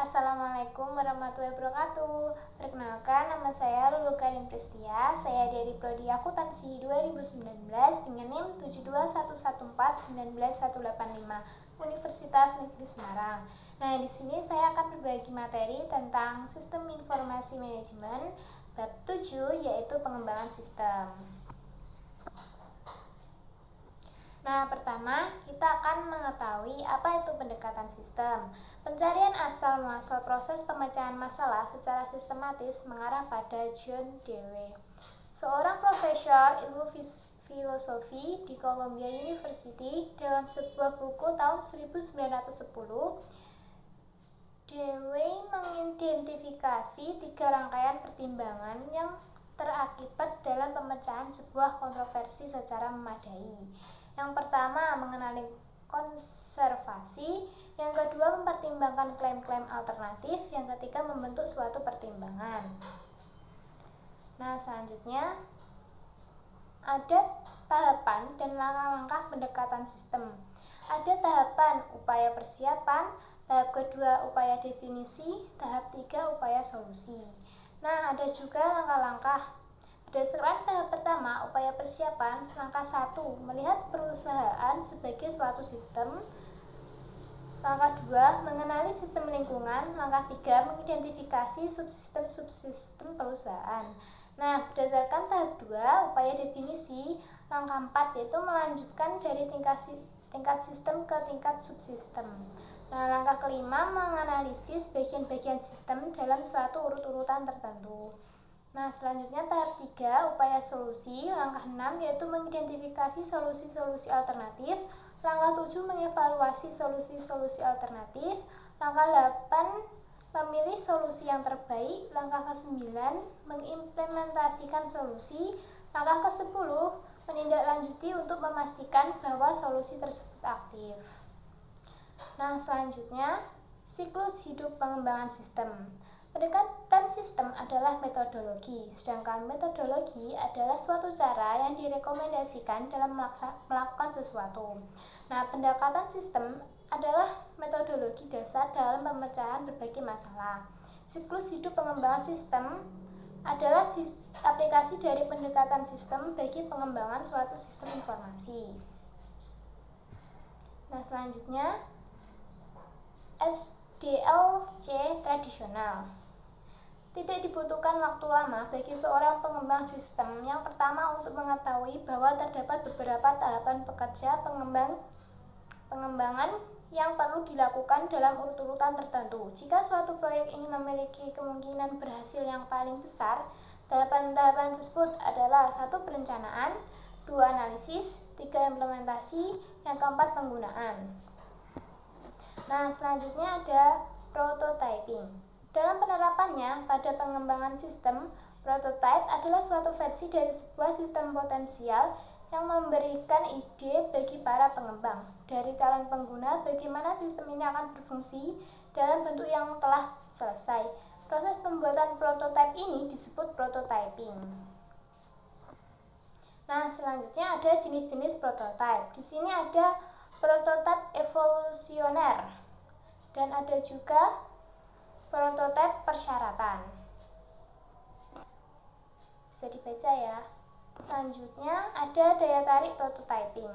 Assalamualaikum warahmatullahi wabarakatuh. Perkenalkan, nama saya Lulu Karin Pristia. Saya dari Prodi Akuntansi 2019 dengan NIM 721141985 Universitas Negeri Semarang. Nah, di sini saya akan berbagi materi tentang Sistem Informasi Manajemen bab 7, yaitu pengembangan sistem. Nah, pertama kita akan mengetahui apa itu pendekatan sistem. Pencarian asal-muasal proses pemecahan masalah secara sistematis mengarah pada John Dewey, seorang profesor ilmu filosofi di Columbia University. Dalam sebuah buku tahun 1910, Dewey mengidentifikasi 3 rangkaian pertimbangan yang terakibat dalam pemecahan sebuah kontroversi secara memadai. Yang pertama, mengenali konservasi. Yang kedua, mempertimbangkan klaim-klaim alternatif. Yang ketiga, membentuk suatu pertimbangan. Nah, selanjutnya ada tahapan dan langkah-langkah pendekatan sistem. Ada tahapan upaya persiapan, tahap kedua upaya definisi, tahap 3 upaya solusi. Nah, ada juga langkah-langkah. Berdasarkan tahap pertama, upaya persiapan, langkah 1, melihat perusahaan sebagai suatu sistem. Langkah 2, mengenali sistem lingkungan. Langkah 3, mengidentifikasi subsistem perusahaan. Nah, berdasarkan tahap 2, upaya definisi. Langkah 4, yaitu melanjutkan dari tingkat sistem ke tingkat subsistem. Nah, langkah kelima, menganalisis bagian-bagian sistem dalam suatu urut-urutan tertentu. Nah, selanjutnya tahap 3, upaya solusi. Langkah 6, yaitu mengidentifikasi solusi-solusi alternatif. Langkah 7, mengevaluasi solusi-solusi alternatif. Langkah 8, memilih solusi yang terbaik. Langkah ke-9, mengimplementasikan solusi. Langkah ke-10, menindaklanjuti untuk memastikan bahwa solusi tersebut aktif. Nah, selanjutnya siklus hidup pengembangan sistem. Pendekatan sistem adalah metodologi, sedangkan metodologi adalah suatu cara yang direkomendasikan dalam melakukan sesuatu. Nah, pendekatan sistem adalah metodologi dasar dalam pemecahan berbagai masalah. Siklus hidup pengembangan sistem adalah aplikasi dari pendekatan sistem bagi pengembangan suatu sistem informasi. Nah, selanjutnya SDLC tradisional. Tidak dibutuhkan waktu lama bagi seorang pengembang sistem yang pertama untuk mengetahui bahwa terdapat beberapa tahapan pekerja pengembangan yang perlu dilakukan dalam urut-urutan tertentu. Jika suatu proyek ini memiliki kemungkinan berhasil yang paling besar, tahapan-tahapan tersebut adalah 1. Perencanaan, 2. Analisis, 3. Implementasi, yang keempat penggunaan. Nah, selanjutnya ada prototyping. Dalam penerapannya pada pengembangan sistem, prototype adalah suatu versi dari sebuah sistem potensial yang memberikan ide bagi para pengembang, dari calon pengguna bagaimana sistem ini akan berfungsi dalam bentuk yang telah selesai. Proses pembuatan prototype ini disebut prototyping. Nah, selanjutnya ada jenis-jenis prototype. Di sini ada prototype evolusioner dan ada juga prototipe persyaratan. Bisa dibaca ya. Selanjutnya ada daya tarik prototyping.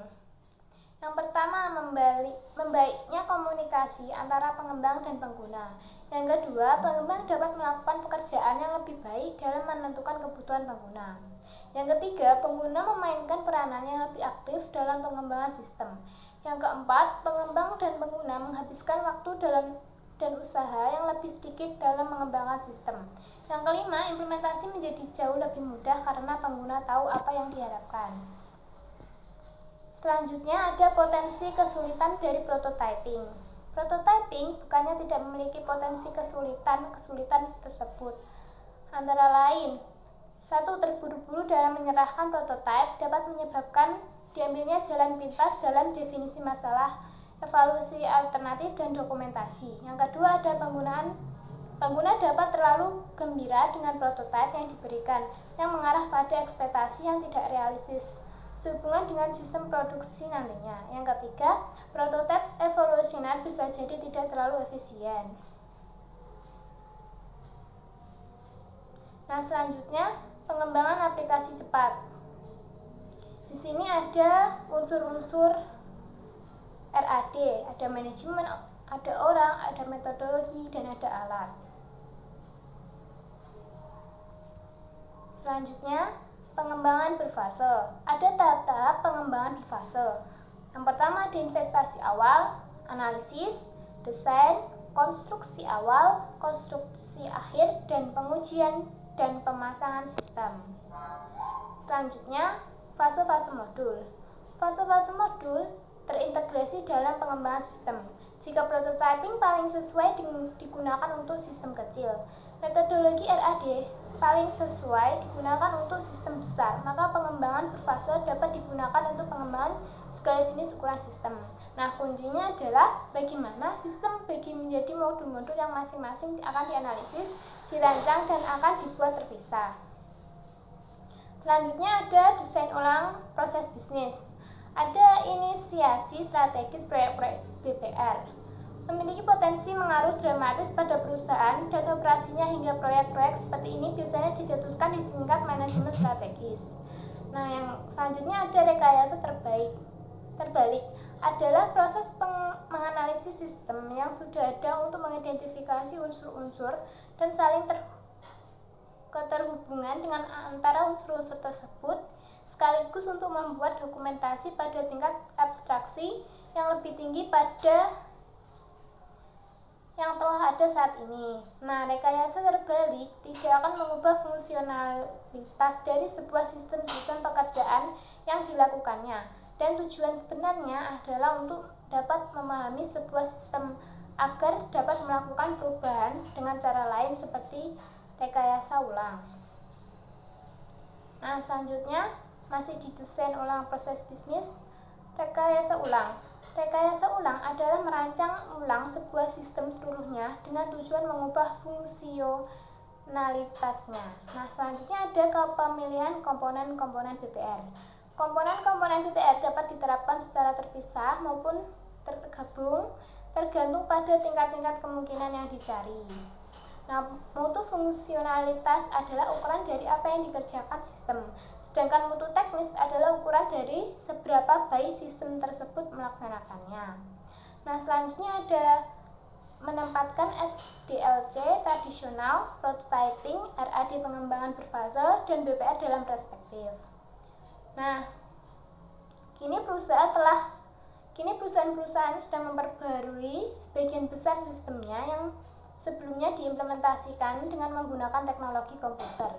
Yang pertama, membaiknya komunikasi antara pengembang dan pengguna. Yang kedua, pengembang dapat melakukan pekerjaan yang lebih baik dalam menentukan kebutuhan pengguna. Yang ketiga, pengguna memainkan peranan yang lebih aktif dalam pengembangan sistem. Yang keempat, pengembang dan pengguna menghabiskan waktu dan usaha yang lebih sedikit dalam mengembangkan sistem. Yang kelima, implementasi menjadi jauh lebih mudah karena pengguna tahu apa yang diharapkan. Selanjutnya ada potensi kesulitan dari prototyping. Prototyping bukannya tidak memiliki potensi kesulitan tersebut. Antara lain, 1. Terburu-buru dalam menyerahkan prototipe dapat menyebabkan diambilnya jalan pintas dalam definisi masalah, evaluasi alternatif, dan dokumentasi. Yang kedua, ada pengguna dapat terlalu gembira dengan prototipe yang diberikan, yang mengarah pada ekspektasi yang tidak realistis sehubungan dengan sistem produksi nantinya. Yang ketiga, prototipe evolusioner bisa jadi tidak terlalu efisien. Nah, selanjutnya pengembangan aplikasi cepat. Di sini ada unsur-unsur RAD, ada manajemen, ada orang, ada metodologi, dan ada alat. Selanjutnya, pengembangan berfase. Ada tahap-tahap pengembangan berfase. Yang pertama ada investasi awal, analisis, desain, konstruksi awal, konstruksi akhir, dan pengujian dan pemasangan sistem. Selanjutnya, fase-fase modul. Fase-fase modul terintegrasi dalam pengembangan sistem. Jika prototyping paling sesuai digunakan untuk sistem kecil, metodologi RAD paling sesuai digunakan untuk sistem besar, maka pengembangan berfase dapat digunakan untuk pengembangan segala jenis ukuran sistem. Nah, kuncinya adalah bagaimana sistem bagi menjadi modul-modul yang masing-masing akan dianalisis, dirancang, dan akan dibuat terpisah. Selanjutnya ada desain ulang proses bisnis. Ada inisiasi strategis proyek-proyek BPR. Memiliki potensi mengaruh dramatis pada perusahaan dan operasinya hingga proyek-proyek seperti ini biasanya dijatuhkan di tingkat manajemen strategis. Nah, yang selanjutnya ada rekayasa terbalik adalah proses menganalisis sistem yang sudah ada untuk mengidentifikasi unsur-unsur dan saling keterhubungan dengan antara unsur-unsur tersebut, sekaligus untuk membuat dokumentasi pada tingkat abstraksi yang lebih tinggi pada yang telah ada saat ini. Nah, rekayasa terbalik tidak akan mengubah fungsionalitas dari sebuah sistem-sistem pekerjaan yang dilakukannya, dan tujuan sebenarnya adalah untuk dapat memahami sebuah sistem agar dapat melakukan perubahan dengan cara lain seperti rekayasa ulang. Nah, selanjutnya masih di desain ulang proses bisnis. Rekayasa ulang. Rekayasa ulang adalah merancang ulang sebuah sistem seluruhnya dengan tujuan mengubah fungsionalitasnya. Nah, selanjutnya ada kepemilihan komponen-komponen BPR. Komponen-komponen BPR dapat diterapkan secara terpisah maupun tergabung, tergantung pada tingkat-tingkat kemungkinan yang dicari. Nah, mutu fungsionalitas adalah ukuran dari apa yang dikerjakan sistem, sedangkan mutu teknis adalah ukuran dari seberapa baik sistem tersebut melaksanakannya. Nah, selanjutnya ada menempatkan SDLC tradisional, prototyping, RAD pengembangan berfase, dan BPR dalam perspektif. Nah, kini perusahaan-perusahaan sedang memperbarui sebagian besar sistemnya yang sebelumnya diimplementasikan dengan menggunakan teknologi komputer.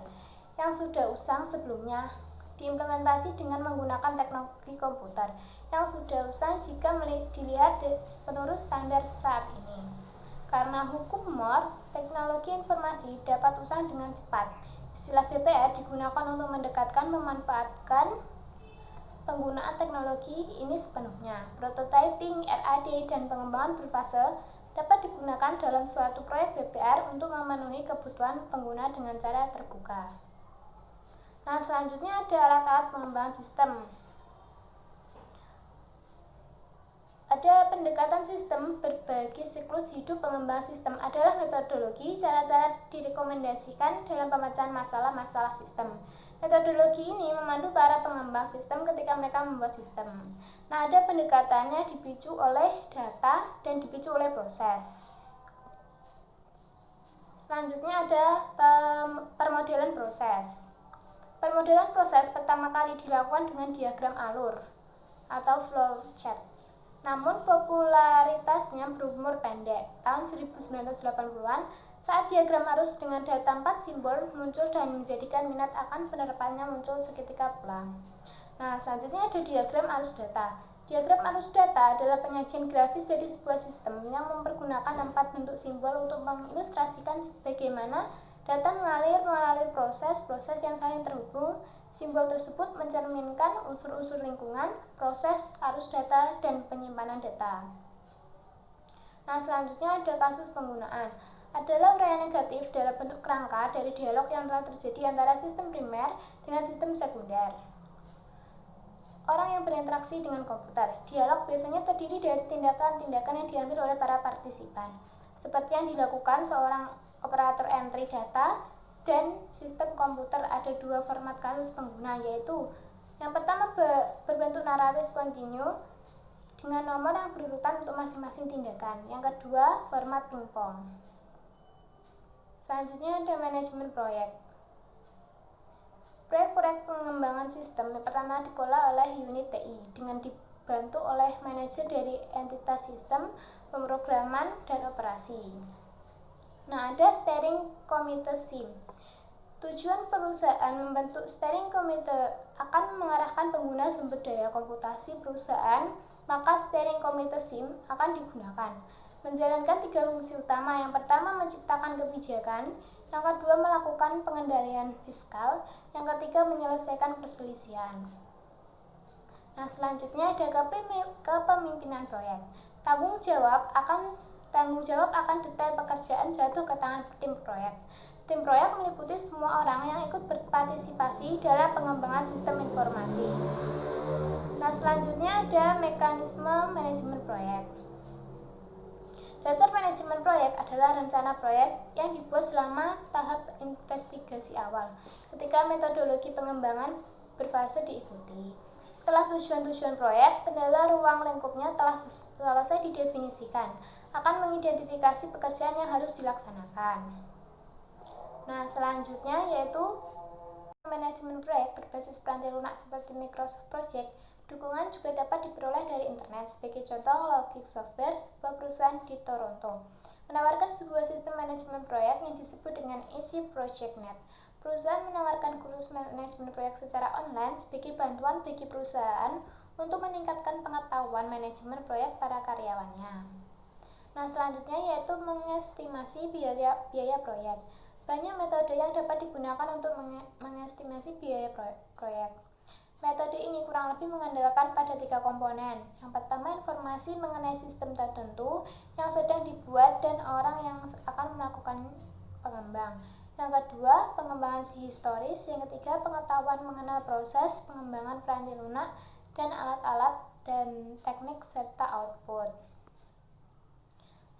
Yang sudah usang sebelumnya diimplementasi dengan menggunakan teknologi komputer. Yang sudah usang jika dilihat penerus standar saat ini. Karena hukum Moore, teknologi informasi dapat usang dengan cepat. Istilah BPR digunakan untuk mendekatkan memanfaatkan penggunaan teknologi ini sepenuhnya. Prototyping, RAD, dan pengembangan berfase dapat digunakan dalam suatu proyek BPR untuk memenuhi kebutuhan pengguna dengan cara terbuka. Nah, selanjutnya ada alat-alat pengembangan sistem. Ada pendekatan sistem berbagi siklus hidup. Pengembangan sistem adalah metodologi cara-cara direkomendasikan dalam pemecahan masalah-masalah sistem. Metodologi ini memandu para pengembang sistem ketika mereka membuat sistem. Nah, ada pendekatannya dipicu oleh data dan dipicu oleh proses. Selanjutnya ada permodelan proses. Permodelan proses pertama kali dilakukan dengan diagram alur atau flowchart. Namun popularitasnya berumur pendek. Tahun 1980-an, saat diagram arus dengan data 4 simbol muncul dan menjadikan minat akan penerapannya muncul seketika pula. Nah, selanjutnya ada diagram arus data. Diagram arus data adalah penyajian grafis dari sebuah sistem yang mempergunakan 4 bentuk simbol untuk mengilustrasikan bagaimana data mengalir melalui proses-proses yang saling terhubung. Simbol tersebut mencerminkan unsur-unsur lingkungan, proses, arus data, dan penyimpanan data. Nah, selanjutnya ada kasus penggunaan. Adalah uraian negatif dalam bentuk kerangka dari dialog yang telah terjadi antara sistem primer dengan sistem sekunder. Orang yang berinteraksi dengan komputer. Dialog biasanya terdiri dari tindakan-tindakan yang diambil oleh para partisipan, seperti yang dilakukan seorang operator entry data dan sistem komputer ada dua format kasus pengguna, yaitu yang pertama berbentuk naratif kontinu dengan nomor yang berurutan untuk masing-masing tindakan. Yang kedua, format pingpong. Selanjutnya ada manajemen proyek. Proyek-proyek pengembangan sistem yang pertama dikelola oleh unit TI dengan dibantu oleh manajer dari entitas sistem, pemrograman, dan operasi. Nah, ada steering committee SIM. Tujuan perusahaan membentuk steering committee akan mengarahkan pengguna sumber daya komputasi perusahaan, maka steering committee SIM akan digunakan. Menjalankan tiga fungsi utama. Yang pertama, menciptakan kebijakan. Yang kedua, melakukan pengendalian fiskal. Yang ketiga, menyelesaikan perselisihan. Nah, selanjutnya ada kepemimpinan proyek. Tanggung jawab akan detail pekerjaan jatuh ke tangan tim proyek. Tim proyek meliputi semua orang yang ikut berpartisipasi dalam pengembangan sistem informasi. Nah, selanjutnya ada mekanisme manajemen proyek. Dasar manajemen proyek adalah rencana proyek yang dibuat selama tahap investigasi awal, ketika metodologi pengembangan berfase diikuti. Setelah tujuan-tujuan proyek, kendala ruang lingkupnya telah selesai didefinisikan, akan mengidentifikasi pekerjaan yang harus dilaksanakan. Nah, selanjutnya yaitu manajemen proyek berbasis perantai lunak seperti Microsoft Project. Dukungan juga dapat diperoleh dari internet. Sebagai contoh, Logic Software, sebuah perusahaan di Toronto, menawarkan sebuah sistem manajemen proyek yang disebut dengan Easy Project Net. Perusahaan menawarkan kursus manajemen proyek secara online sebagai bantuan bagi perusahaan untuk meningkatkan pengetahuan manajemen proyek para karyawannya. Nah, selanjutnya yaitu mengestimasi biaya proyek. Banyak metode yang dapat digunakan untuk mengestimasi biaya proyek. Metode ini kurang lebih mengandalkan pada tiga komponen. Yang pertama, informasi mengenai sistem tertentu yang sedang dibuat dan orang yang akan melakukan pengembang. Yang kedua, pengembangan historis. Yang ketiga, pengetahuan mengenal proses pengembangan perantai lunak dan alat-alat dan teknik serta output.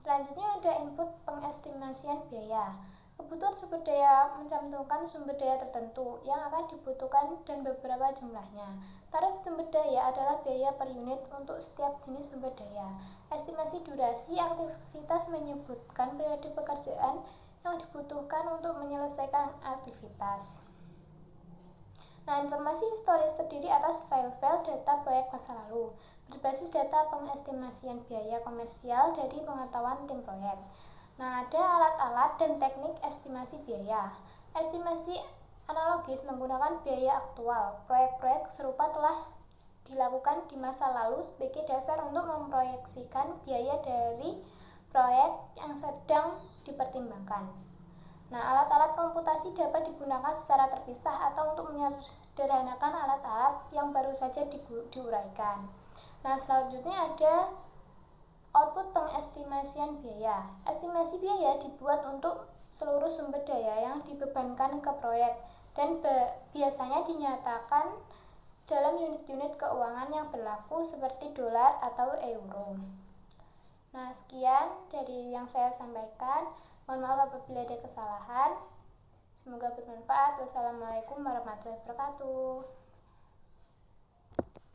Selanjutnya ada input pengestimasian biaya. Kebutuhan sumber daya mencantumkan sumber daya tertentu yang akan dibutuhkan dan beberapa jumlahnya. Tarif sumber daya adalah biaya per unit untuk setiap jenis sumber daya. Estimasi durasi aktivitas menyebutkan periode pekerjaan yang dibutuhkan untuk menyelesaikan aktivitas. Nah, informasi historis terdiri atas file-file data proyek masa lalu, berbasis data pengestimasian biaya komersial dari pengetahuan tim proyek. Nah, ada alat-alat dan teknik estimasi biaya. Estimasi analogis menggunakan biaya aktual. Proyek-proyek serupa telah dilakukan di masa lalu sebagai dasar untuk memproyeksikan biaya dari proyek yang sedang dipertimbangkan. Nah, alat-alat komputasi dapat digunakan secara terpisah atau untuk menyederhanakan alat-alat yang baru saja diuraikan. Nah, selanjutnya ada output pengestimasian biaya. Estimasi biaya dibuat untuk seluruh sumber daya yang dibebankan ke proyek dan biasanya dinyatakan dalam unit-unit keuangan yang berlaku seperti dolar atau euro. Nah, sekian dari yang saya sampaikan. Mohon maaf apabila ada kesalahan. Semoga bermanfaat. Wassalamualaikum warahmatullahi wabarakatuh.